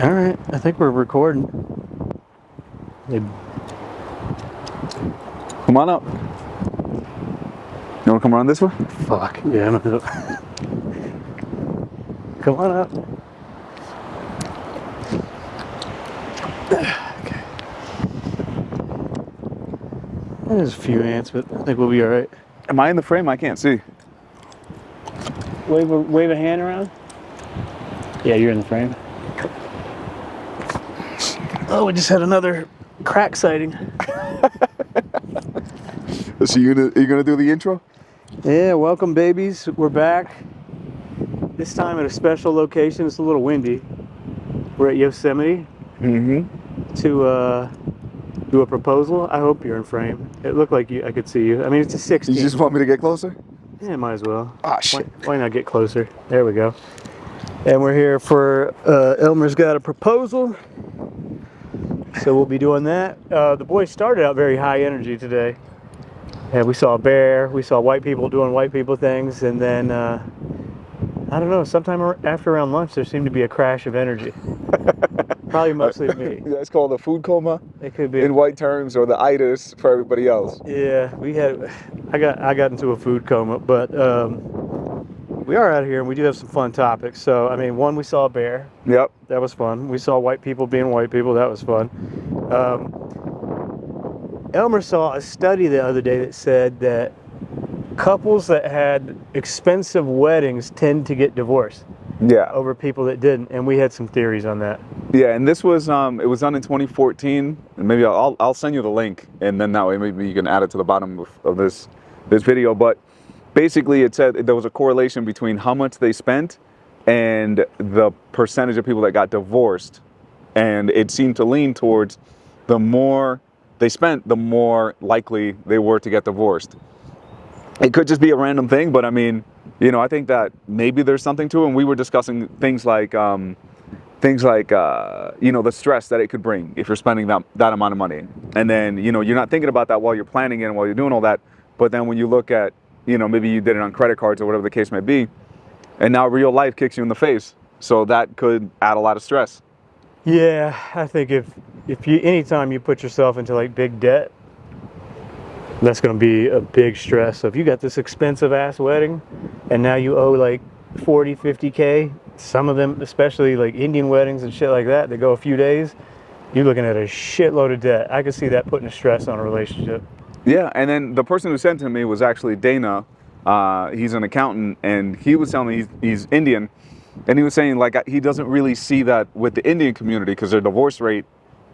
All right, I think we're recording. Come on up. You want to come around this way? Fuck, yeah, I'm gonna... Come on up. Okay. There's a few ants, but I think we'll be all right. Am I in the frame? I can't see. Wave a hand around. Yeah, you're in the frame. Oh, we just had another crack sighting. So you gonna do the intro? Yeah, welcome babies. We're back. This time at a special location. It's a little windy. We're at Yosemite to do a proposal. I hope you're in frame. It looked like I could see you. I mean, it's a 16. You just want me to get closer? Yeah, might as well. Ah, shit. Why not get closer? There we go. And we're here for Elmer's got a proposal. So we'll be doing that. The boys started out very high energy today. And we saw a bear, we saw white people doing white people things, and then, I don't know, sometime after around lunch there seemed to be a crash of energy. Probably mostly me. That's called a food coma. It could be. In white terms, or the itis for everybody else. Yeah, I got into a food coma, but we are out here and we do have some fun topics. So, I mean, one, we saw a bear. Yep. That was fun. We saw white people being white people. That was fun. Elmer saw a study the other day that said that couples that had expensive weddings tend to get divorced. Yeah. Over people that didn't, and we had some theories on that. Yeah, and this was it was done in 2014, and maybe I'll send you the link, and then that way maybe you can add it to the bottom of this video. But basically, it said there was a correlation between how much they spent and the percentage of people that got divorced, and it seemed to lean towards the more they spent, the more likely they were to get divorced. It could just be a random thing, but I mean, you know, I think that maybe there's something to it. And we were discussing things like, you know, the stress that it could bring if you're spending that amount of money. And then, you know, you're not thinking about that while you're planning it and while you're doing all that. But then when you look at, you know, maybe you did it on credit cards or whatever the case may be, and now real life kicks you in the face. So that could add a lot of stress. Yeah, I think if you anytime you put yourself into like big debt, that's going to be a big stress. So if you got this expensive ass wedding and now you owe like 40, 50K, some of them, especially like Indian weddings and shit like that go a few days, you're looking at a shitload of debt. I could see that putting a stress on a relationship. Yeah, and then the person who sent it to me was actually Dana. He's an accountant, and he was telling me he's Indian, and he was saying like he doesn't really see that with the Indian community because their divorce rate,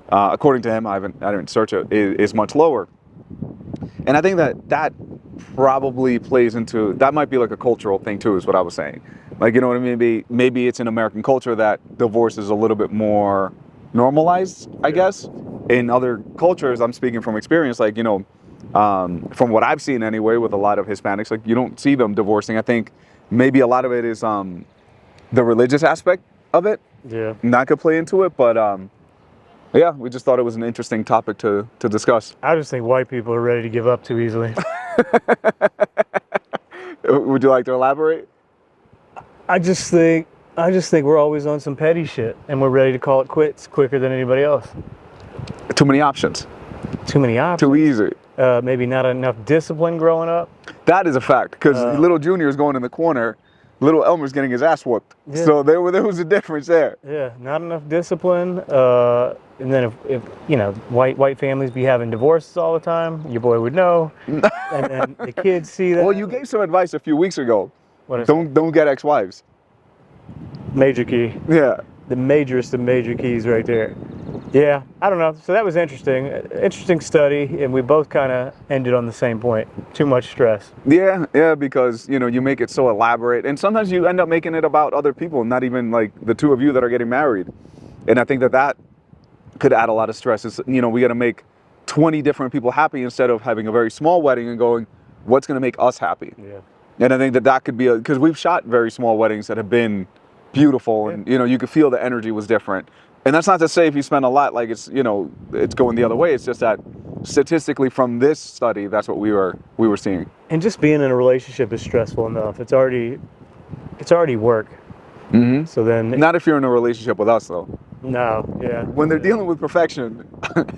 according to him, I didn't search it, is much lower. And I think that probably plays into, that might be like a cultural thing too, is what I was saying. Like, you know what I mean? Maybe it's in American culture that divorce is a little bit more normalized, I guess. In other cultures, I'm speaking from experience, like, you know, from what I've seen anyway with a lot of Hispanics, like you don't see them divorcing. I think maybe a lot of it is the religious aspect of it. Yeah. And that could play into it, but yeah, we just thought it was an interesting topic to discuss. I just think white people are ready to give up too easily. Would you like to elaborate? I just think we're always on some petty shit and we're ready to call it quits quicker than anybody else. Too many options. Too many options. Too easy. Maybe not enough discipline growing up. That is a fact, because little Junior is going in the corner, little Elmer's getting his ass whooped. Yeah. So there was a difference there. Yeah, not enough discipline. And then if you know, white families be having divorces all the time, your boy would know. And then the kids see that. Well, you gave some advice a few weeks ago. What is don't get ex-wives. Major key. Yeah. The majorest of major keys right there. Yeah, I don't know. So that was interesting. Interesting study, and we both kind of ended on the same point. Too much stress. Yeah, because, you know, you make it so elaborate, and sometimes you end up making it about other people, not even like the two of you that are getting married. And I think that could add a lot of stress. It's, you know, we got to make 20 different people happy instead of having a very small wedding and going, what's going to make us happy? Yeah. And I think that could be because we've shot very small weddings that have been beautiful, and you know, you could feel the energy was different. And that's not to say if you spend a lot, like it's, you know, it's going the other way. It's just that statistically from this study, that's what we were seeing. And just being in a relationship is stressful enough. It's already work. Mm-hmm. So then, not if you're in a relationship with us though. No, yeah. When they're dealing with perfection,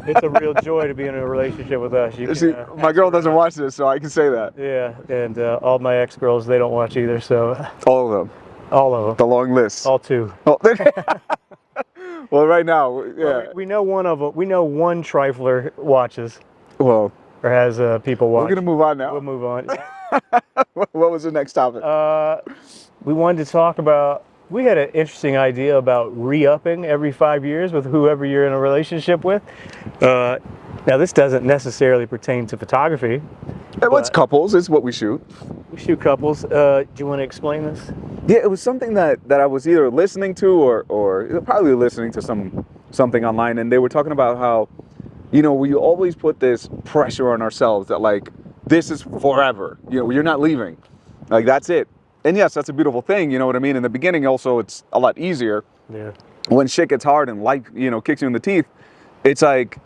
It's a real joy to be in a relationship with us. You can, see, my girl doesn't watch this, so I can say that. Yeah, and all my ex-girls, they don't watch either, so All of them. all of them. The long list. All two. Oh. Well, right now, yeah. We know one of them. We know one trifler watches Well, or has people watch. we're gonna move on now. We'll move on. What was the next topic? We wanted to talk about. We had an interesting idea about re-upping every 5 years with whoever you're in a relationship with. Now, this doesn't necessarily pertain to photography. It's couples. It's what we shoot. We shoot couples. Do you want to explain this? Yeah, it was something that I was either listening to or probably listening to something online, and they were talking about how, you know, we always put this pressure on ourselves that like this is forever. You know, you're not leaving. Like that's it. And yes, that's a beautiful thing. You know what I mean? In the beginning, also, it's a lot easier. Yeah. When shit gets hard and life, you know, kicks you in the teeth, it's like,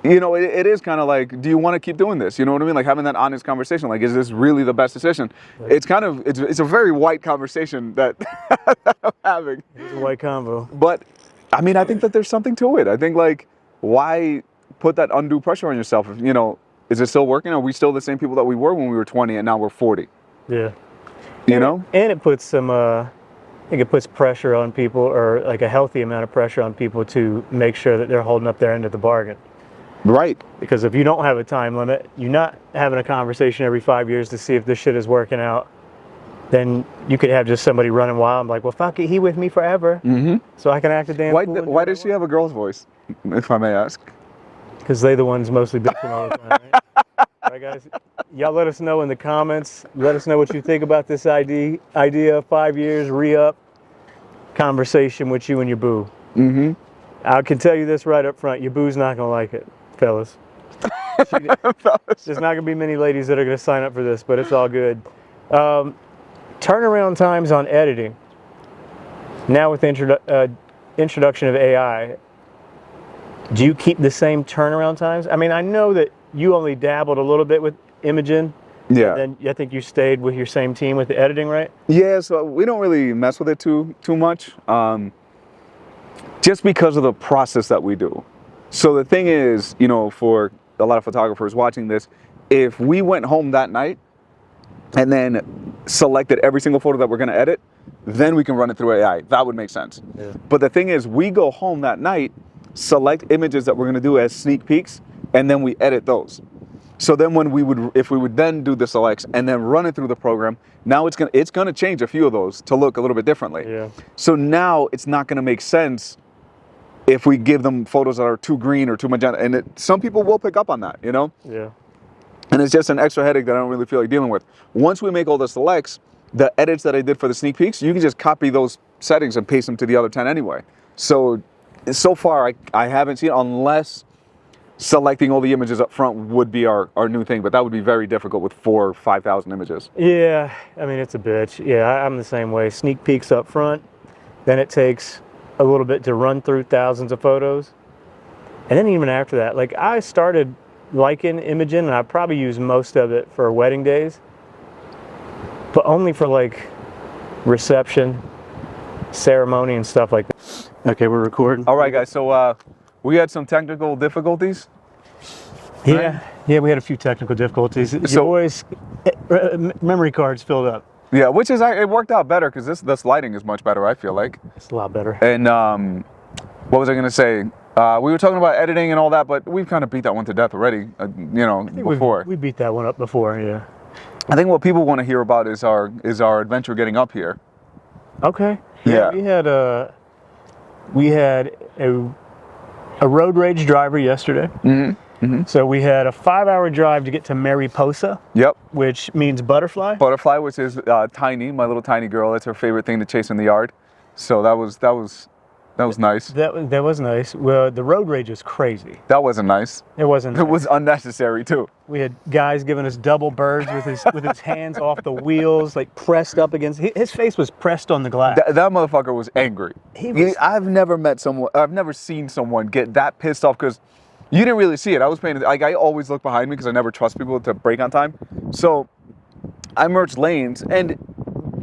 you know, it is kind of like, do you want to keep doing this? You know what I mean? Like having that honest conversation. Like, is this really the best decision? Right. It's kind of, it's a very white conversation that I'm having. It's a white convo. But I mean, I think that there's something to it. I think like, why put that undue pressure on yourself? If, you know, is it still working? Are we still the same people that we were when we were 20 and now we're 40? Yeah. You know? And it puts some, I think it puts pressure on people, or like a healthy amount of pressure on people to make sure that they're holding up their end of the bargain. Right. Because if you don't have a time limit, you're not having a conversation every 5 years to see if this shit is working out, then you could have just somebody running wild and like, well, fuck it, he with me forever. Mm-hmm. So I can act a damn fool. Why does she have a girl's voice, if I may ask? Because they the ones mostly bitching all the time, right? All right, guys, y'all let us know in the comments. Let us know what you think about this idea of 5 years, re-up conversation with you and your boo. Mm-hmm. I can tell you this right up front, your boo's not going to like it, fellas. There's not going to be many ladies that are going to sign up for this, but it's all good. Turnaround times on editing. Now with the introduction of AI, do you keep the same turnaround times? I mean, I know that you only dabbled a little bit with imaging. Yeah. And then I think you stayed with your same team with the editing, right? Yeah, so we don't really mess with it too much, just because of the process that we do. So the thing is, you know, for a lot of photographers watching this, if we went home that night and then selected every single photo that we're going to edit, then we can run it through AI. That would make sense. Yeah. But the thing is, we go home that night, select images that we're going to do as sneak peeks, and then we edit those. So then if we would then do the selects and then run it through the program, now it's gonna change a few of those to look a little bit differently. Yeah. So now it's not gonna make sense if we give them photos that are too green or too magenta, and some people will pick up on that, you know? Yeah. And it's just an extra headache that I don't really feel like dealing with. Once we make all the selects, the edits that I did for the sneak peeks, you can just copy those settings and paste them to the other 10 anyway. So far I haven't seen, unless selecting all the images up front would be our new thing, but that would be very difficult with 4,000 or 5,000 images. Yeah, I mean, it's a bitch. Yeah, I'm the same way. Sneak peeks up front, then it takes a little bit to run through thousands of photos. And then even after that, like I started liking imaging, and I probably use most of it for wedding days, but only for like reception, ceremony, and stuff like that. Okay, we're recording. All right, guys, so we had some technical difficulties. Yeah, right? Yeah, we had a few technical difficulties. Your boys' memory cards filled up. Yeah, which is, it worked out better because this lighting is much better, I feel like. It's a lot better. And what was I going to say? We were talking about editing and all that, but we've kind of beat that one to death already, you know, before. We beat that one up before, yeah. I think what people want to hear about is our adventure getting up here. Okay. Yeah. We had a road rage driver yesterday. Mm-hmm. Mm-hmm. So we had a 5-hour drive to get to Mariposa. Yep. Which means butterfly. Butterfly, which is Tiny, my little tiny girl. That's her favorite thing to chase in the yard. So that was nice. That was nice. Well, the road rage was crazy. That wasn't nice. It wasn't. It was unnecessary too. We had guys giving us double birds with his hands off the wheels, like pressed up against. His face was pressed on the glass. That motherfucker was angry. I've never seen someone get that pissed off because you didn't really see it. I was paying. Like I always look behind me because I never trust people to brake on time. So I merged lanes, and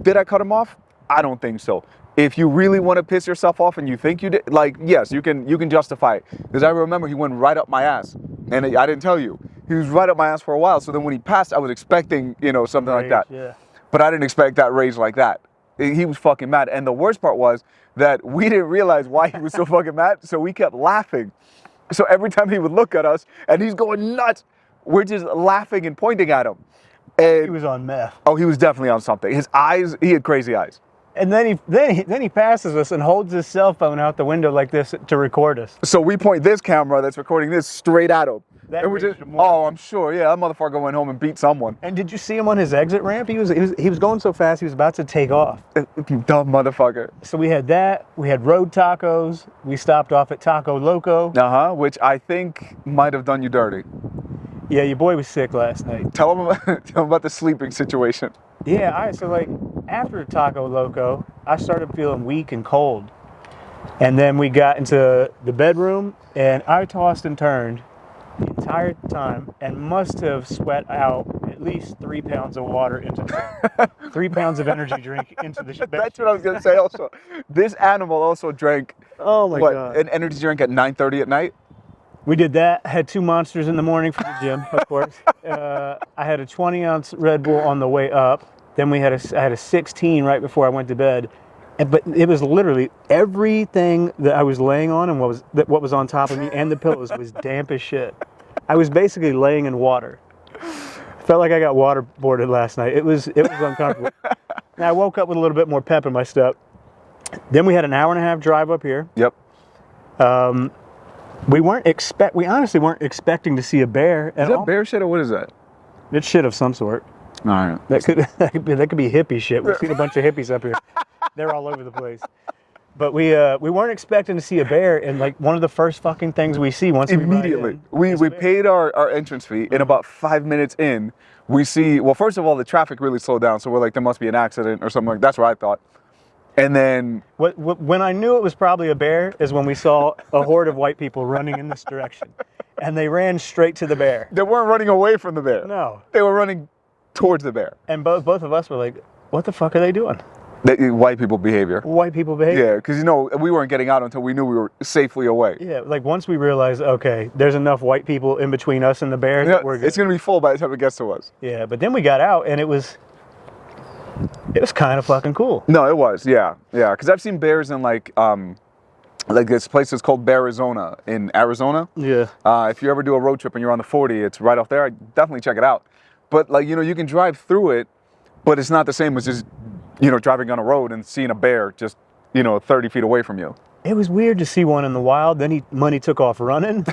did I cut him off? I don't think so. if you really want to piss yourself off and you think you did, like, yes, you can justify it. Because I remember he went right up my ass, and I didn't tell you. He was right up my ass for a while. So then when he passed, I was expecting, you know, something like that. Yeah. But I didn't expect that rage like that. He was fucking mad. And the worst part was that we didn't realize why he was so fucking mad. So we kept laughing. So every time he would look at us and he's going nuts, we're just laughing and pointing at him. And He was on meth. oh, he was definitely on something. His eyes, he had crazy eyes. And then he passes us and holds his cell phone out the window like this to record us. So we point this camera that's recording this straight at him. That and we're reached just, him more. oh, I'm sure, yeah, that motherfucker went home and beat someone. And did you see him on his exit ramp? He was going so fast he was about to take off. Dumb motherfucker. So we had that. We had road tacos. We stopped off at Taco Loco. Which I think might have done you dirty. Yeah, your boy was sick last night. Tell him about the sleeping situation. Yeah, all right. So like after Taco Loco, I started feeling weak and cold, and then we got into the bedroom, and I tossed and turned the entire time, and must have sweat out at least 3 pounds of water into the 3 pounds of energy drink into the bed. That's what I was gonna say. Also, this animal also drank Oh my god! an energy drink at 9:30 at night. We did that. Had 2 monsters in the morning for the gym, of course. I had a 20-ounce Red Bull on the way up. Then I had a 16 right before I went to bed. But it was literally everything that I was laying on and what was on top of me and the pillows was damp as shit. I was basically laying in water. Felt like I got waterboarded last night. It was uncomfortable. Now I woke up with a little bit more pep in my step. Then we had an hour and a half drive up here. Yep. We honestly weren't expecting to see a bear at Is that all. bear shit or what is that? It's shit of some sort. All right. That could be hippie shit. We've seen a bunch of hippies up here. They're all over the place. But we weren't expecting to see a bear, and like one of the first fucking things we see once Immediately, we paid our entrance fee, and about 5 minutes in, we see, well, first of all, the traffic really slowed down, so we're like, there must be an accident or something like that. That's what I thought. And then when I knew it was probably a bear is when we saw a horde of white people running in this direction, and they ran straight to the bear. they weren't running away from the bear. No. They were running towards the bear. And both of us were like, what the fuck are they doing? White people behavior. White people behavior. Yeah, because, you know, we weren't getting out until we knew we were safely away. Yeah, like once we realized, okay, there's enough white people in between us and the bear, Yeah, we're good. it's going to be full by the time it gets to us. Yeah, but then we got out, and it was kind of fucking cool. No, it was, yeah. Because I've seen bears in like this place is called Bearizona in Arizona. Yeah. If you ever do a road trip and you're on the 40, it's right off there. Definitely check it out. But like, you know, you can drive through it, but it's not the same as just, you know, driving on a road and seeing a bear just, you know, 30 feet away from you. It was weird to see one in the wild. Then Money took off running.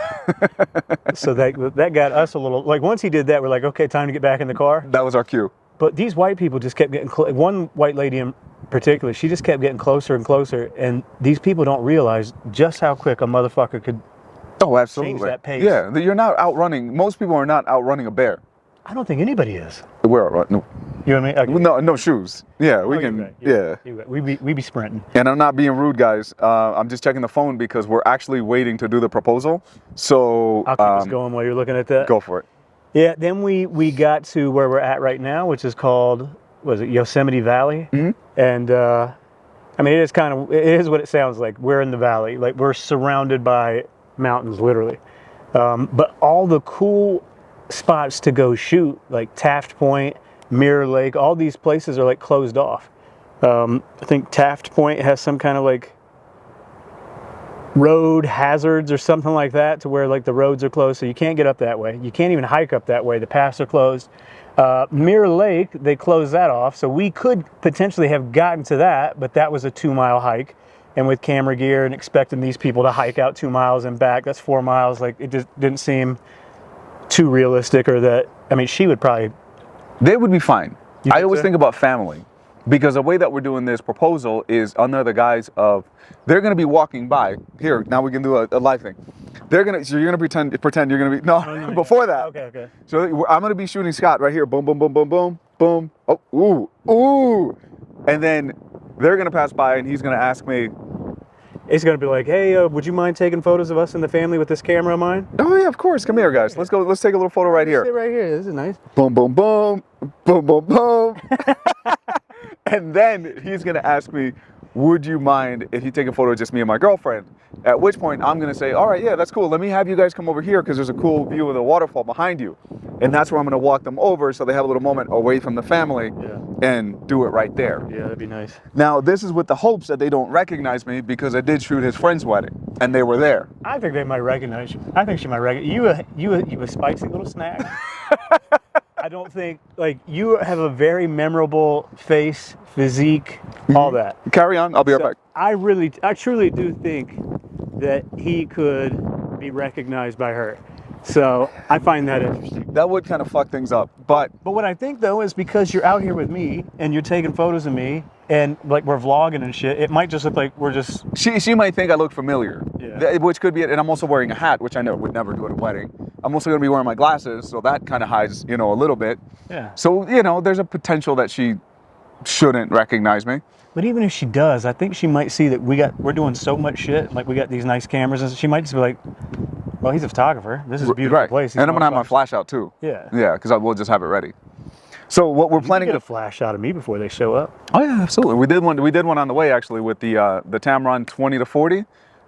So that got us a little, like once he did that, we're like, okay, time to get back in the car. That was our cue. But these white people just kept getting close. One white lady in particular, she just kept getting closer and closer. And these people don't realize just how quick a motherfucker could Oh, absolutely. change that pace. Yeah, you're not outrunning. Most people are not outrunning a bear. I don't think anybody is. We're outrunning. No. You know what I mean? Okay. No shoes. Yeah, we Oh, can. you're right, Yeah. you're right. We be sprinting. And I'm not being rude, guys. I'm just checking the phone because we're actually waiting to do the proposal. So I'll keep us going while you're looking at that. go for it. Yeah, then we got to where we're at right now, which is called, was it Yosemite Valley? Mhm. And I mean, it is what it sounds like. We're in the valley, like we're surrounded by mountains, literally. But all the cool spots to go shoot, like Taft Point, Mirror Lake, all these places are like closed off. I think Taft Point has some kind of like road hazards or something like that, to where like the roads are closed, so you can't get up that way. You can't even hike up that way. The paths are closed. Mirror Lake, they closed that off, so we could potentially have gotten to that, but that was a 2-mile hike. And with camera gear and expecting these people to hike out 2 miles and back, that's 4 miles. Like it just didn't seem too realistic, or that, I mean, she would probably. They would be fine. You I think always so? think about family, because the way that we're doing this proposal is under the guise of they're going to be walking by. Here, now we can do a live thing. So you're going to pretend you're going to be, no, before that. Okay. So I'm going to be shooting Scott right here. Boom, boom, boom, boom, boom, boom. Oh, ooh. And then they're going to pass by and he's going to ask me, It's going to be like, hey, would you mind taking photos of us and the family with this camera of mine? oh yeah, of course. Come here, guys. Let's go. Let's take a little photo right Sit here. right here. This is nice. Boom, boom, boom, boom, boom, boom. And then he's going to ask me, would you mind if you take a photo of just me and my girlfriend? At which point I'm gonna say, all right, yeah, that's cool. Let me have you guys come over here because there's a cool view of the waterfall behind you. And that's where I'm gonna walk them over so they have a little moment away from the family and do it right there. Yeah, that'd be nice. Now, this is with the hopes that they don't recognize me because I did shoot his friend's wedding and they were there. I think they might recognize you. I think she might recognize you. You a spicy little snack. I don't think, like, you have a very memorable face, physique, all that. Carry on, I'll be right back. I truly do think that he could be recognized by her. So I find that interesting. That would kind of fuck things up, but what I think though is because you're out here with me and you're taking photos of me and like we're vlogging and shit, it might just look like we're just. She might think I look familiar, yeah. Which could be it. And I'm also wearing a hat, which I know would never do at a wedding. I'm also gonna be wearing my glasses, so that kind of hides, a little bit. Yeah. So there's a potential that she shouldn't recognize me. But even if she does, I think she might see that we're doing so much shit. Like we got these nice cameras, and she might just be like, "Well, he's a photographer. This is a beautiful place." And I'm gonna have my flash out too. Yeah. Yeah, because I will just have it ready. So what we're planning to get a flash shot of me before they show up. Oh yeah, absolutely. We did one on the way actually with the Tamron 20 to 40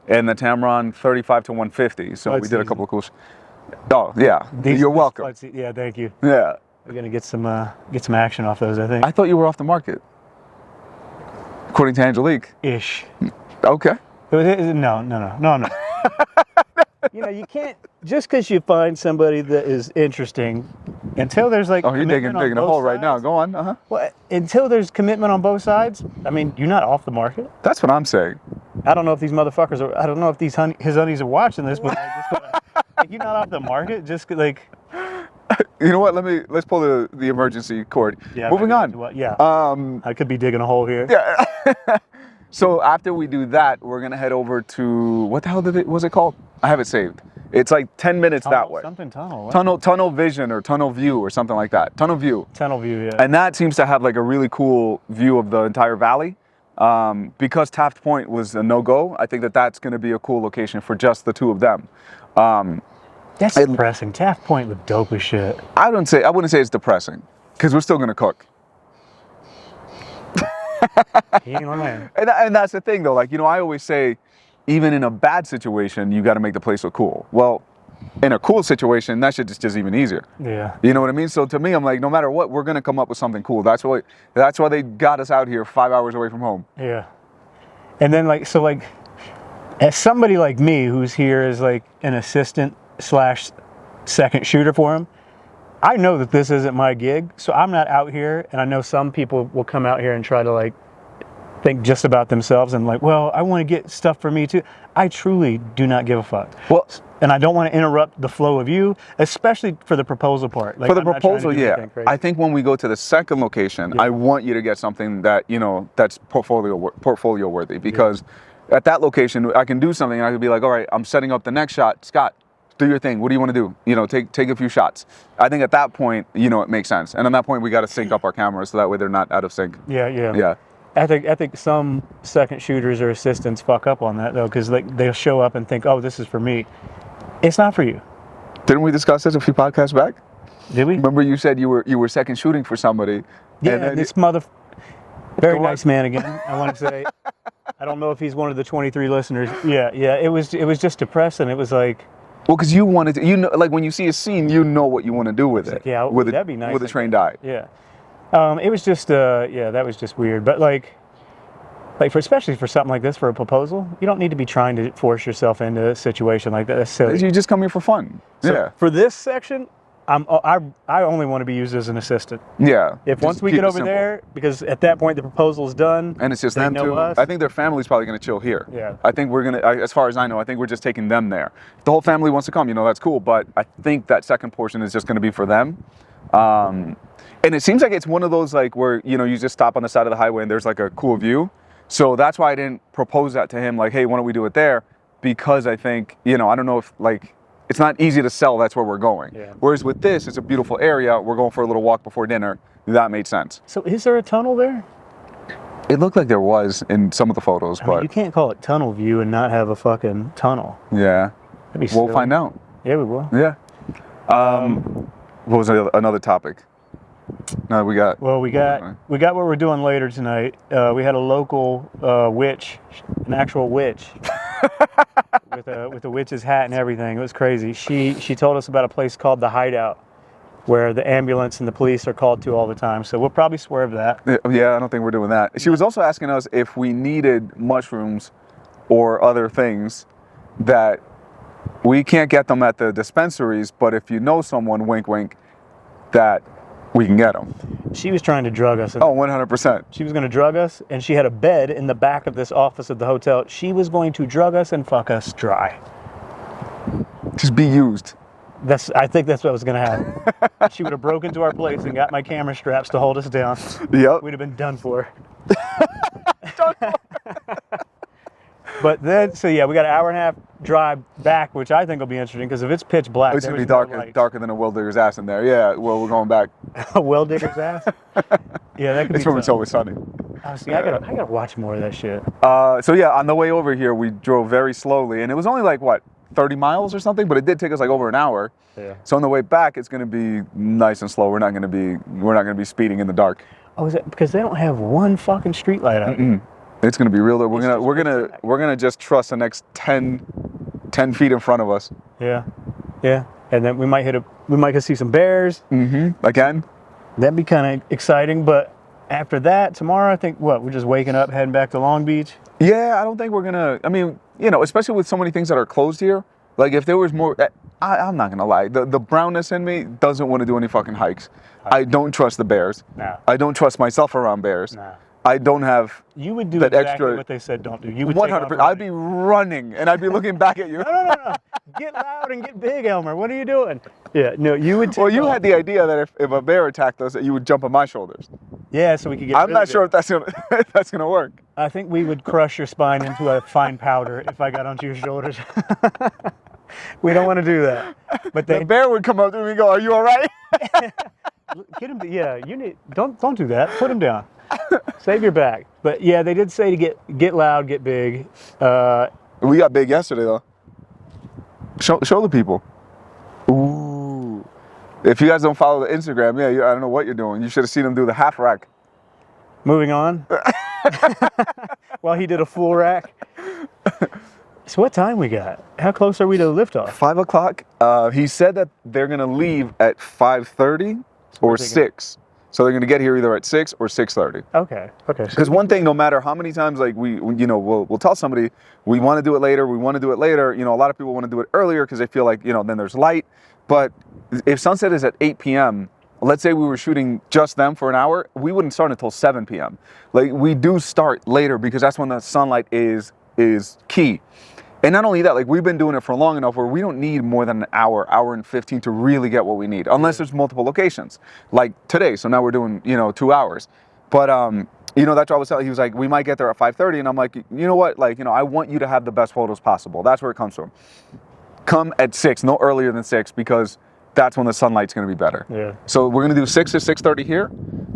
and the Tamron 35 to 150. So we did a couple of cool. Oh yeah, you're welcome. Yeah, thank you. Yeah. We're gonna get some action off those, I think. I thought you were off the market. According to Angelique. Ish. Okay. No. You can't, just because you find somebody that is interesting, until there's like. Oh, you're digging a hole right now. Go on. Uh-huh. Well, until there's commitment on both sides, I mean, you're not off the market. That's what I'm saying. I don't know if these motherfuckers are, I don't know if his honeys are watching this, but like, you're not off the market, just like. You know what? Let's pull the emergency cord. Yeah. Moving on. I could be digging a hole here. Yeah. So after we do that, we're gonna head over to what the hell was it called? I have it saved. It's like 10 minutes that way. Something tunnel. Tunnel vision or tunnel view or something like that. Tunnel view. Yeah. And that seems to have like a really cool view of the entire valley. Because Taft Point was a no-go, I think that's gonna be a cool location for just the two of them. That's depressing. Taft Point looked dope as shit. I wouldn't say it's depressing, because we're still gonna cook. He ain't lying. And that's the thing though, like, I always say, even in a bad situation, you gotta make the place look cool. Well, in a cool situation, that shit is just even easier. Yeah. You know what I mean? So to me, I'm like, no matter what, we're gonna come up with something cool. That's why they got us out here 5 hours away from home. Yeah. And then as somebody like me who's here as like an assistant / second shooter for him, I know that this isn't my gig, so I'm not out here, and I know some people will come out here and try to like think just about themselves and like, well, I want to get stuff for me too. I truly do not give a fuck. Well, and I don't want to interrupt the flow of you, especially for the proposal part. Like, for the proposal, yeah. I think when we go to the second location, I want you to get something that, that's portfolio worthy, because at that location, I can do something and I could be like, all right, I'm setting up the next shot. Scott, do your thing. What do you want to do? Take a few shots. I think at that point, it makes sense. And at that point, we got to sync up our cameras so that way they're not out of sync. Yeah. I think some second shooters or assistants fuck up on that though, because they'll show up and think, oh, this is for me. It's not for you. Didn't we discuss this a few podcasts back? Did we? Remember you said you were second shooting for somebody. Yeah, and this very nice man again. I want to say, I don't know if he's one of the 23 listeners. Yeah. It was just depressing. It was like. Well, because you wanted to, like when you see a scene, you know what you want to do with it. Yeah, that'd be nice. With a trained eye. Yeah. It was just, that was just weird. But especially for something like this, for a proposal, you don't need to be trying to force yourself into a situation like that. That's silly. You just come here for fun. So for this section, I only want to be used as an assistant. Yeah. If once we get over there, because at that point the proposal is done. And it's just them two. I think their family's probably going to chill here. Yeah. I think we're going to, as far as I know, I think we're just taking them there. If the whole family wants to come, that's cool. But I think that second portion is just going to be for them. And it seems like it's one of those like where, you just stop on the side of the highway and there's like a cool view. So that's why I didn't propose that to him. Like, hey, why don't we do it there? Because I think, I don't know if it's not easy to sell. That's where we're going. Yeah. Whereas with this, it's a beautiful area. We're going for a little walk before dinner. That made sense. So is there a tunnel there? It looked like there was in some of the photos, but you can't call it tunnel view and not have a fucking tunnel. Yeah. That'd be silly. We'll find out. Yeah, we will. Yeah. What was another topic? No, we got. Well, we got what we're doing later tonight. We had a local witch, an actual witch, with a witch's hat and everything. It was crazy. She told us about a place called the Hideout, where the ambulance and the police are called to all the time. So we'll probably swerve that. Yeah, I don't think we're doing that. She was also asking us if we needed mushrooms or other things that we can't get them at the dispensaries, but if you know someone, wink, wink, that we can get them. She was trying to drug us. Oh, 100%. She was going to drug us, and she had a bed in the back of this office of the hotel. She was going to drug us and fuck us dry. Just be used. I think that's what was going to happen. She would have broke into our place and got my camera straps to hold us down. Yep. We'd have been done for. But then, so yeah, we got an hour and a half drive back, which I think will be interesting, because if it's pitch black, It's going to be darker than a well digger's ass in there. Yeah, well, we're going back. A well digger's ass? Yeah, that could be. It's when it's always sunny. Oh, see, I gotta watch more of that shit. So yeah, on the way over here, we drove very slowly, and it was only like, what, 30 miles or something, but it did take us like over an hour. Yeah. So on the way back, it's going to be nice and slow. We're not going to be speeding in the dark. Oh, is it because they don't have one fucking street light out? It's going to be real. We're gonna just trust the next 10 feet in front of us. Yeah, yeah, and then we might get see some bears. Again. That'd be kind of exciting. But after that, tomorrow, I think we're just waking up, heading back to Long Beach. Yeah, I don't think we're gonna. I mean, you know, especially with so many things that are closed here. Like if there was more, I'm not gonna lie. The brownness in me doesn't want to do any fucking hikes. I don't trust the bears. No. I don't trust myself around bears. No. I don't have. You would do that exactly extra, what they said don't do. You would 100%. I'd be running and I'd be looking back at you. No. Get loud and get big, Elmer. What are you doing? Yeah, no, you would. Well, you had the idea that if a bear attacked us, that you would jump on my shoulders. Yeah, so we could get. I'm not sure if that's gonna work. I think we would crush your spine into a fine powder if I got onto your shoulders. We don't want to do that. But the bear would come up to me and go, "Are you all right?" Get him. Yeah, you need. Don't do that. Put him down. Save your back. But yeah, they did say to get loud, get big. We got big yesterday though. Show the people. Ooh. If you guys don't follow the Instagram, I don't know what you're doing. You should have seen him do the half rack. Moving on. Well, he did a full rack. So what time we got? How close are we to the liftoff? 5 o'clock. He said that they're gonna leave at 5:30 or 6. So they're gonna get here either at 6 or 6:30. Okay. Because one thing, no matter how many times like we'll tell somebody we want to do it later, You know, a lot of people want to do it earlier because they feel like then there's light. But if sunset is at 8 p.m., let's say we were shooting just them for an hour, we wouldn't start until 7 p.m. Like we do start later because that's when the sunlight is key. And not only that, like we've been doing it for long enough where we don't need more than an hour and 15 to really get what we need, unless there's multiple locations, like today. So now we're doing 2 hours. But that's what I was telling. He was like, we might get there at 5:30, and I'm like, you know what? Like I want you to have the best photos possible. That's where it comes from. Come at 6, no earlier than 6, because that's when the sunlight's going to be better. Yeah. So we're going to do 6 to 6:30 here.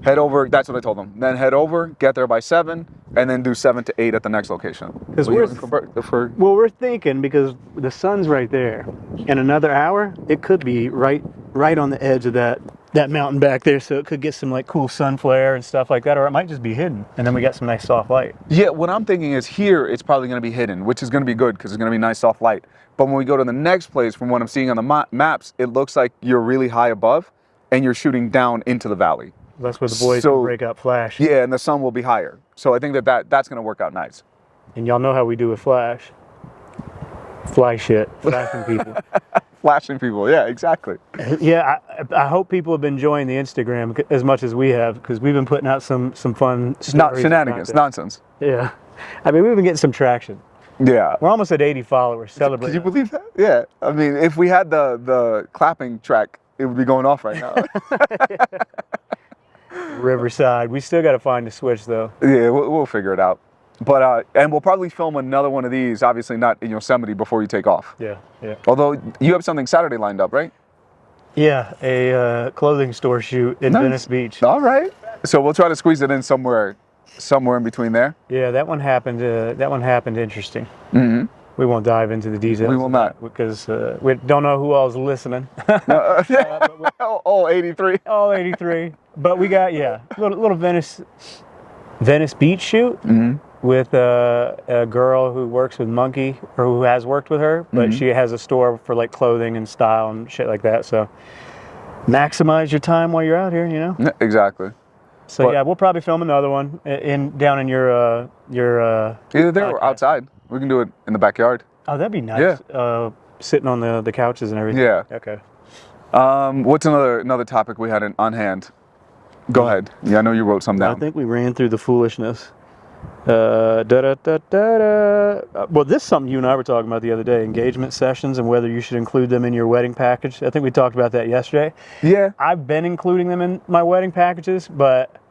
Head over. That's what I told them. Then head over, get there by 7, and then do 7 to 8 at the next location. Because we're thinking, because the sun's right there, in another hour it could be right on the edge of that mountain back there, so it could get some like cool sun flare and stuff like that, or it might just be hidden, and then we got some nice soft light. Yeah, what I'm thinking is here it's probably going to be hidden, which is going to be good because it's going to be nice soft light. But when we go to the next place, from what I'm seeing on the maps, it looks like you're really high above and you're shooting down into the valley. That's where the boys can break out flash. Yeah, and the sun will be higher. So I think that's going to work out nice. And y'all know how we do with flash. Flashing people. Flashing people, yeah, exactly. Yeah, I hope people have been enjoying the Instagram as much as we have, because we've been putting out some fun stories. Not shenanigans, nonsense. Yeah. I mean, we've been getting some traction. Yeah. We're almost at 80 followers. Celebrate. Could you believe that? Yeah. I mean, if we had the clapping track, it would be going off right now. Riverside. We still got to find the switch, though. Yeah, we'll figure it out. But and we'll probably film another one of these, obviously not in Yosemite, before you take off. Yeah. Although you have something Saturday lined up, right? Yeah, a clothing store shoot in Venice Beach. All right. So we'll try to squeeze it in somewhere in between there. Yeah, that one happened interesting. Mm-hmm. We won't dive into the details. We will not. Because we don't know who else is listening. All 83. All 83. But we got, little Venice Beach shoot with a girl who works with Monkey, or who has worked with her, but she has a store for like clothing and style and shit like that. So maximize your time while you're out here, you know? Exactly. So but, we'll probably film another one down in your either there or outside. We can do it in the backyard. Oh, that'd be nice. Yeah. Sitting on the couches and everything. Yeah. Okay. What's another topic we had on hand? Go ahead. Yeah, I know you wrote some down. I think we ran through the foolishness. Well, this is something you and I were talking about the other day, engagement sessions and whether you should include them in your wedding package. I think we talked about that yesterday. Yeah. I've been including them in my wedding packages, but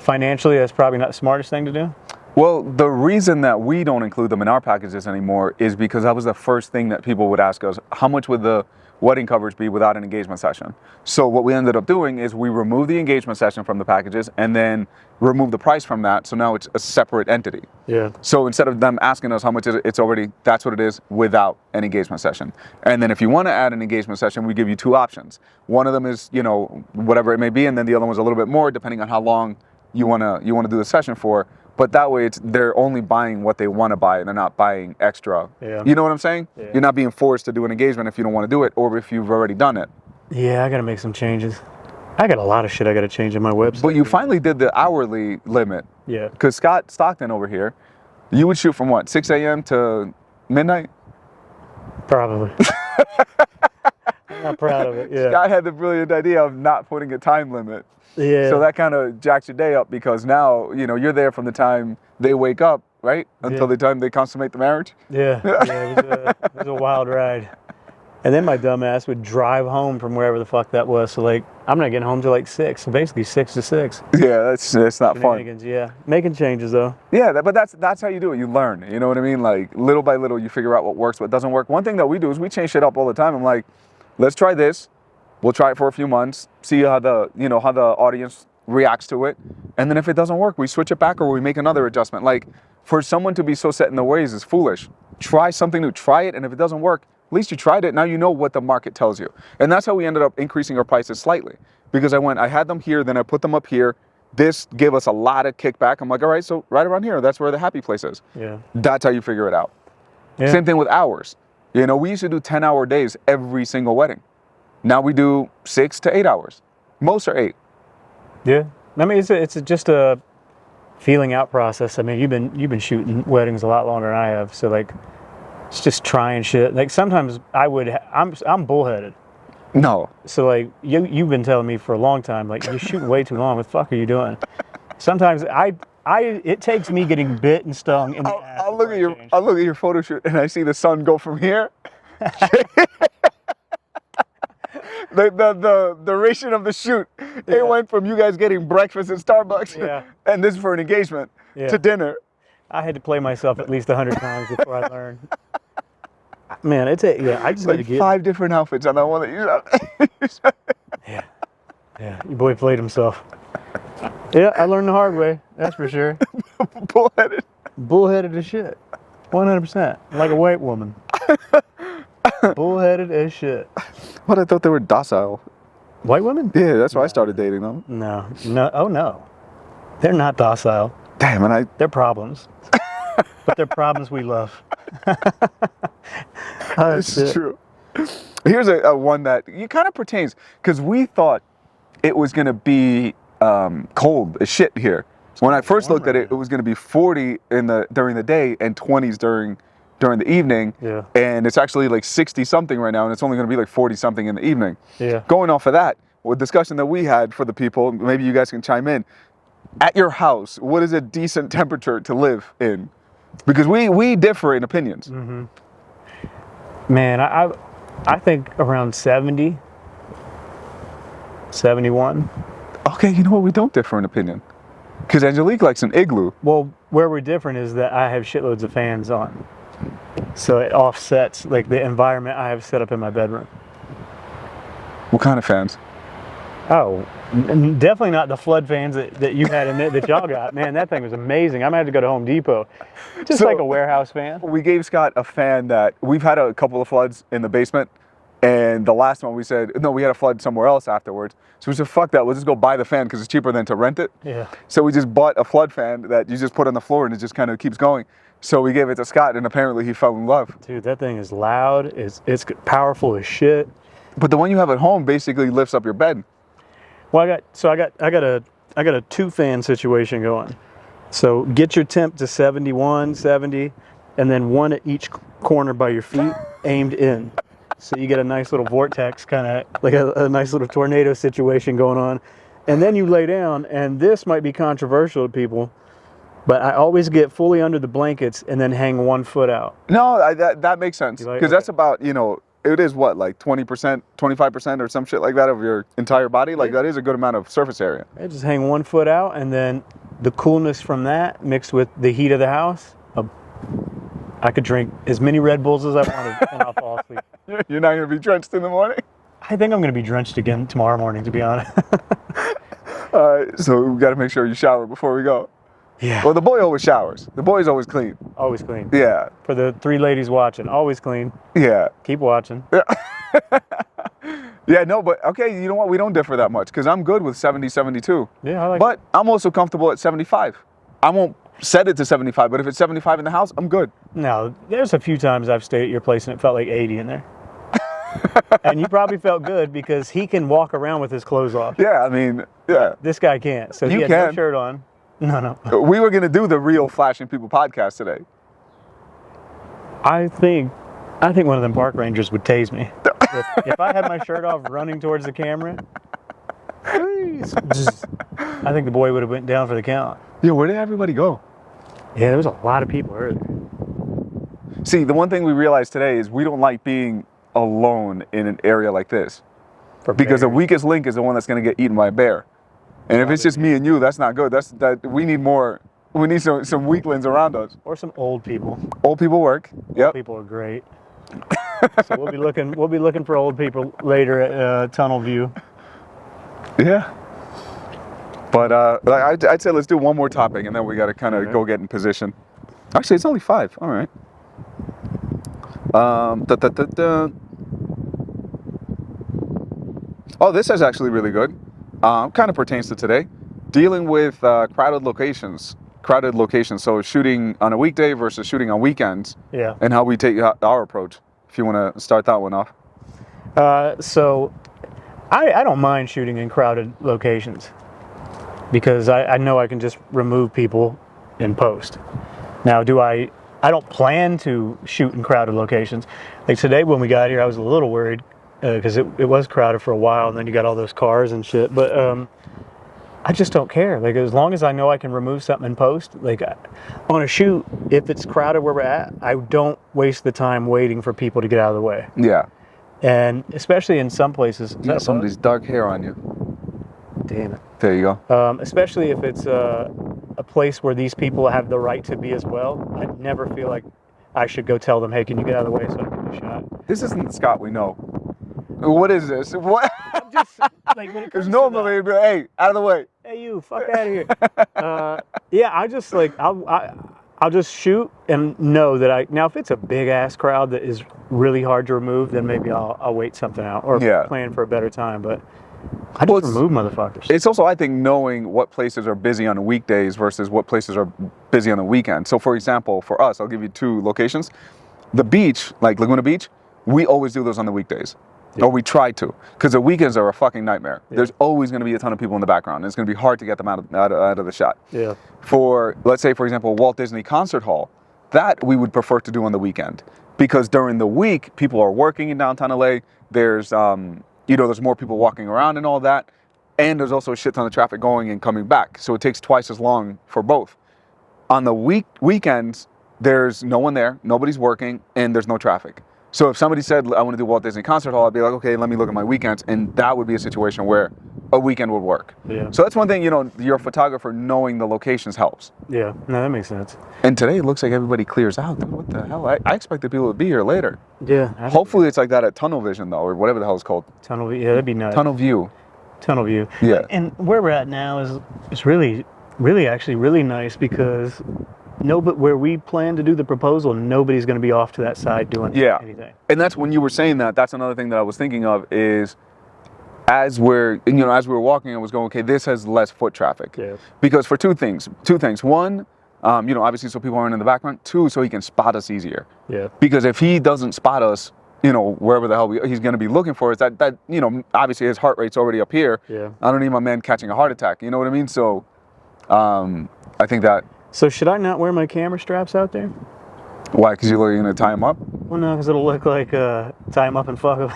financially that's probably not the smartest thing to do. Well, the reason that we don't include them in our packages anymore is because that was the first thing that people would ask us, how much would the wedding coverage be without an engagement session? So what we ended up doing is we removed the engagement session from the packages and then remove the price from that. So now it's a separate entity. Yeah. So instead of them asking us how much is it, it's already, that's what it is without an engagement session. And then if you want to add an engagement session, we give you two options. One of them is, you know, whatever it may be, and then the other one's a little bit more depending on how long you want to do the session for. But that way, they're only buying what they want to buy, and they're not buying extra. Yeah. You know what I'm saying? Yeah. You're not being forced to do an engagement if you don't want to do it, or if you've already done it. Yeah, I got to make some changes. I got a lot of shit I got to change in my website. But you finally did the hourly limit. Yeah. Because Scott Stockton over here, you would shoot from what, 6 a.m. to midnight? Probably. I'm not proud of it. Yeah. Scott had the brilliant idea of not putting a time limit. Yeah. So that kind of jacks your day up because now, you know, you're there from the time they wake up, right? Until the time they consummate the marriage. Yeah. It was a wild ride. And then my dumb ass would drive home from wherever the fuck that was. So like, I'm not getting home till like 6. So basically 6 to 6. Yeah, that's not fun. Yeah. Making changes though. Yeah, but that's how you do it. You learn. You know what I mean? Like little by little, you figure out what works, what doesn't work. One thing that we do is we change shit up all the time. I'm like, let's try this. We'll try it for a few months, see how the audience reacts to it, and then if it doesn't work, we switch it back or we make another adjustment. Like for someone to be so set in their ways is foolish. Try something new, try it, and if it doesn't work, at least you tried it. Now you know what the market tells you, and that's how we ended up increasing our prices slightly because I had them here, then I put them up here. This gave us a lot of kickback. I'm like, all right, so right around here, that's where the happy place is. Yeah, that's how you figure it out. Yeah. Same thing with hours. You know, we used to do 10-hour days every single wedding. Now we do 6 to 8 hours. Most are 8. Yeah, I mean it's just a feeling out process. I mean you've been shooting weddings a lot longer than I have, so like it's just trying shit. Like sometimes I'm bullheaded. No. So like you've been telling me for a long time, like you're shooting way too long. What the fuck are you doing? Sometimes it takes me getting bit and stung in the ass. I'll look at your photo shoot and I see the sun go from here. The duration of the shoot, it went from you guys getting breakfast at Starbucks, and this is for an engagement, to dinner. I had to play myself at least 100 times before I learned. Man, I just like need to get 5 different outfits on that one that you shot. Yeah, your boy played himself. Yeah, I learned the hard way, that's for sure. Bullheaded as shit, 100%, like a white woman. Bullheaded as shit. What, I thought they were docile. White women? Yeah, that's why I started dating them. No, oh no. They're not docile. Damn, and they're problems. But they're problems we love. This is true. Here's a one that kind of pertains, because we thought it was going to be cold as shit here. When I first looked at it, it was going to be 40 during the day and 20s during the evening, and it's actually like 60 something right now, and it's only going to be like 40 something in the evening. Yeah. Going off of that, with discussion that we had for the people, maybe you guys can chime in. At your house, what is a decent temperature to live in? Because we differ in opinions. Mm-hmm. Man, I think around 70, 71. Okay, you know what? We don't differ in opinion. Because Angelique likes an igloo. Well, where we're different is that I have shitloads of fans on. So it offsets like the environment I have set up in my bedroom. What kind of fans? Oh, definitely not the flood fans that you had in that y'all got. Man, that thing was amazing. I might have to go to Home Depot. Just So- like a warehouse fan. We gave Scott a fan that we've had a couple of floods in the basement, and the last one we said no, we had a flood somewhere else afterwards. So we said fuck that, we'll just go buy the fan because it's cheaper than to rent it. Yeah. So we just bought a flood fan that you just put on the floor and it just kind of keeps going. So we gave it to Scott, and apparently he fell in love. Dude, that thing is loud. It's powerful as shit. But the one you have at home basically lifts up your bed. Well, I got a 2-fan situation going. So get your temp to 71, 70, and then one at each corner by your feet, aimed in. So you get a nice little vortex, kind of like a nice little tornado situation going on. And then you lay down, and this might be controversial to people, but I always get fully under the blankets and then hang 1 foot out. No, that makes sense. You like- Because that's about, it is what, like 20%, 25% or some shit like that of your entire body? Like, that is a good amount of surface area. I just hang 1 foot out, and then the coolness from that mixed with the heat of the house, I could drink as many Red Bulls as I wanted and I'll fall asleep. You're not going to be drenched in the morning? I think I'm going to be drenched again tomorrow morning, to be honest. All right, so we got to make sure you shower before we go. Yeah. Well, the boy always showers. The boy's always clean. Always clean. Yeah, For the 3 ladies watching, always clean. yeah. Keep watching. Yeah, no, but okay, you know what? We don't differ that much because I'm good with 70, 72. Yeah, I like But I'm also comfortable at 75. I won't set it to 75, but if it's 75 in the house, I'm good. No, there's a few times I've stayed at your place and it felt like 80 in there. And you probably felt good because he can walk around with his clothes off. Yeah, I mean, yeah. This guy can't. So You he had no can. shirt on. No. We were going to do the real Flashing People podcast today. I think one of them park rangers would tase me. If I had my shirt off running towards the camera, please. I think the boy would have went down for the count. Yeah, where did everybody go? Yeah, there was a lot of people earlier. See, the one thing we realized today is we don't like being alone in an area like this. Because the weakest link is the one that's going to get eaten by a bear. And if it's just me and you, that's not good. We need more. We need some weaklings around us. Or some old people. Old people work. Yep. People are great. So we'll be looking for old people later at Tunnel View. Yeah. But I'd say let's do one more topic, and then we got to kind of go get in position. Actually, it's only 5. All right. Oh, this is actually really good. Kind of pertains to today. Dealing with crowded locations. So shooting on a weekday versus shooting on weekends. Yeah. And how we take our approach. If you want to start that one off. So I don't mind shooting in crowded locations because I know I can just remove people in post. Now, I don't plan to shoot in crowded locations. Like today when we got here, I was a little worried because it was crowded for a while, and then you got all those cars and shit. But I just don't care. Like as long as I know I can remove something in post, like on a shoot, if it's crowded where we're at, I don't waste the time waiting for people to get out of the way. Yeah. And especially in some places. You got somebody's dark hair on you. Damn it. There you go. Especially if it's a place where these people have the right to be as well. I never feel like I should go tell them, hey, can you get out of the way so I can get a shot? This isn't the Scott we know. What is this? What? I'm just like when it comes Because normally it'd be like, hey, out of the way. hey, you, fuck out of here. Yeah, I just like I'll just shoot and know that now if it's a big ass crowd that is really hard to remove, then maybe I'll wait something out or plan for a better time. But I just remove motherfuckers. It's also, I think, knowing what places are busy on weekdays versus what places are busy on the weekend. So, for example, for us, I'll give you 2 locations. The beach, like Laguna Beach, we always do those on the weekdays. Yeah. Or we try to. Because the weekends are a fucking nightmare. Yeah. There's always going to be a ton of people in the background. And it's going to be hard to get them out of the shot. Yeah. For, let's say, for example, Walt Disney Concert Hall, that we would prefer to do on the weekend. Because during the week, people are working in downtown LA. There's there's more people walking around and all that. And there's also a shit ton of traffic going and coming back. So it takes twice as long for both. On the weekends, there's no one there, nobody's working, and there's no traffic. So if somebody said, I want to do Walt Disney Concert Hall, I'd be like, okay, let me look at my weekends. And that would be a situation where a weekend would work. Yeah. So that's one thing, you're a photographer, knowing the locations helps. Yeah, no, that makes sense. And today it looks like everybody clears out. Dude, what the hell? I expected people to be here later. Yeah. Hopefully it's like that at Tunnel Vision, though, or whatever the hell it's called. Tunnel View, yeah, that'd be nice. Tunnel View. tunnel view. Yeah. And where we're at now is really actually really nice because but where we plan to do the proposal, nobody's going to be off to that side doing anything. And that's when you were saying that. That's another thing that I was thinking of is as we're walking, I was going, okay, this has less foot traffic. Yeah. Because for two things. One, obviously so people aren't in the background. Two, so he can spot us easier. Yeah. Because if he doesn't spot us, wherever the hell he's going to be looking for us, that obviously his heart rate's already up here. Yeah. I don't need my man catching a heart attack. You know what I mean? So, I think that. So should I not wear my camera straps out there? Why? Because you're going to tie him up? Well, no, because it'll look like tie him up and fuck him.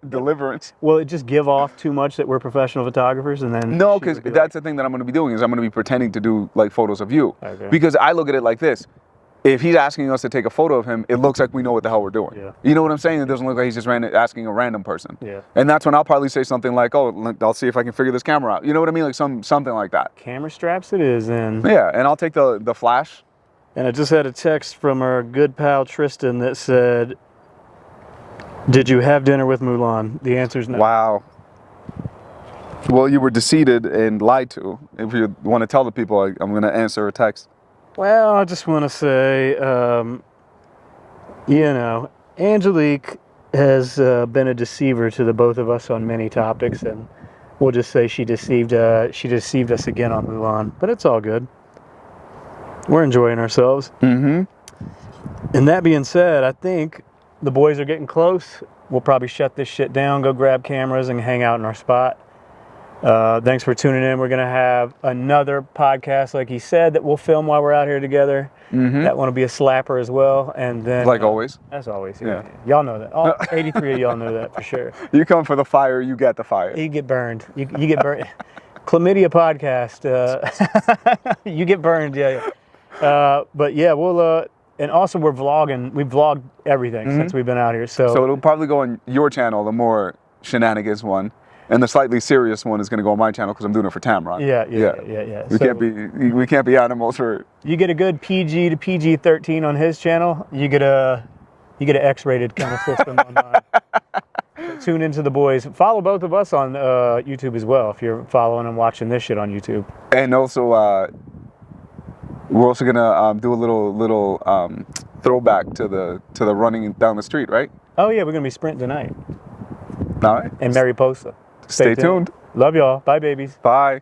Deliverance. Will it just give off too much that we're professional photographers and then? No, because that's the thing that I'm going to be doing is I'm going to be pretending to do like photos of you. Okay. Because I look at it like this. If he's asking us to take a photo of him, it looks like we know what the hell we're doing. Yeah. You know what I'm saying? It doesn't look like he's just asking a random person. Yeah. And that's when I'll probably say something like, oh, I'll see if I can figure this camera out. You know what I mean? Like something like that. Camera straps it is, and Yeah, and I'll take the flash. And I just had a text from our good pal Tristan that said, "Did you have dinner with Mulan?" The answer is no. Wow. Well, you were deceived and lied to. If you want to tell the people, I'm going to answer a text. Well, I just want to say, Angelique has been a deceiver to the both of us on many topics, and we'll just say she deceived us again on Mulan. But it's all good. We're enjoying ourselves. Mm-hmm. And that being said, I think the boys are getting close. We'll probably shut this shit down, go grab cameras, and hang out in our spot. Thanks for tuning in. We're going to have another podcast, like he said, that we'll film while we're out here together. Mm-hmm. That one will be a slapper as well. And then, Like always. As always. Yeah. Y'all know that. All 83 of y'all know that for sure. You come for the fire, you get the fire. You get burned. You get burned. Chlamydia podcast. You get burned. Yeah. But yeah, we'll. And also we're vlogging. We vlogged everything since we've been out here. So it'll probably go on your channel, the more shenanigans one. And the slightly serious one is going to go on my channel because I'm doing it for Tamron. Yeah. We can't be animals for. You get a good PG to PG-13 on his channel. You get an X-rated kind of system on mine. Tune into the boys. Follow both of us on YouTube as well if you're following and watching this shit on YouTube. And also, we're also gonna do a little throwback to the running down the street, right? Oh yeah, we're gonna be sprinting tonight. All right. And Mariposa. Stay tuned. Love y'all. Bye, babies. Bye.